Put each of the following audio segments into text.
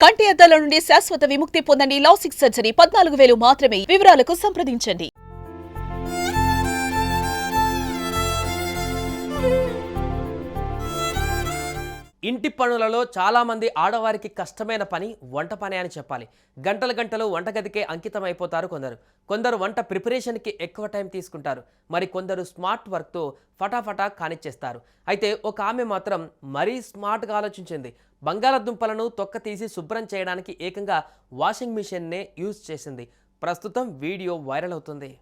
కంటి అద్దాల నుండి శాశ్వత విముక్తి పొందండి. లాసిక్ సర్జరీ 14,000 మాత్రమే. వివరాలకు సంప్రదించండి. ఇంటి పనులలో చాలామంది ఆడవారికి కష్టమైన పని వంట పని అని చెప్పాలి. గంటలు గంటలు వంటగదికే అంకితం అయిపోతారు కొందరు వంట ప్రిపరేషన్కి ఎక్కువ టైం తీసుకుంటారు. మరి కొందరు స్మార్ట్ వర్క్తో ఫటాఫటా కానిచ్చేస్తారు. అయితే ఒక ఆమె మాత్రం మరీ స్మార్ట్గా ఆలోచించింది. బంగాళాదుంపలను తొక్క తీసి శుభ్రం చేయడానికి ఏకంగా వాషింగ్ మిషన్నే యూజ్ చేసింది. ప్రస్తుతం వీడియో వైరల్ అవుతుంది.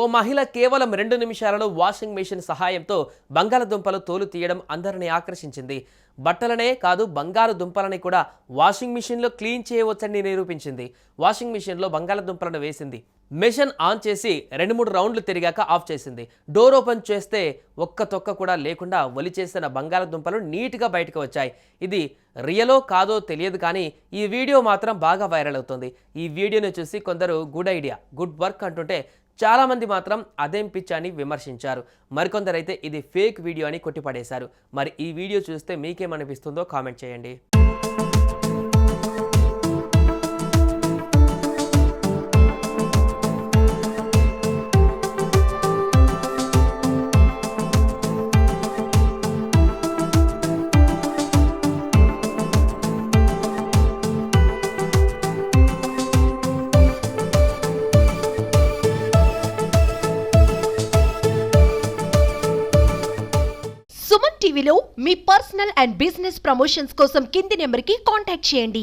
ఓ మహిళ కేవలం 2 నిమిషాలలో వాషింగ్ మెషిన్ సహాయంతో బంగాళదుంపలు తోలు తీయడం అందరినీ ఆకర్షించింది. బట్టలనే కాదు బంగారు దుంపలని కూడా వాషింగ్ మిషన్లో క్లీన్ చేయవచ్చని నిరూపించింది. వాషింగ్ మిషన్లో బంగాళదుంపలను వేసింది. మెషిన్ ఆన్ చేసి 2-3 రౌండ్లు తిరిగాక ఆఫ్ చేసింది. డోర్ ఓపెన్ చేస్తే ఒక్క తొక్క కూడా లేకుండా ఒలిచేసిన బంగాళదుంపలు నీట్గా బయటకు వచ్చాయి. ఇది రియలో కాదో తెలియదు కానీ ఈ వీడియో మాత్రం బాగా వైరల్ అవుతుంది. ఈ వీడియోను చూసి కొందరు గుడ్ ఐడియా, గుడ్ వర్క్ అంటుంటే చాలామంది మాత్రం అదేం పిచ్చి అని విమర్శించారు. మరికొందరైతే ఇది ఫేక్ వీడియో అని కొట్టిపడేశారు. మరి ఈ వీడియో చూస్తే మీకేమనిపిస్తుందో కామెంట్ చేయండి. సుమన్ టీవీలో మీ పర్సనల్ అండ్ బిజినెస్ ప్రమోషన్స్ కోసం కింది నెంబర్కి కాంటాక్ట్ చేయండి.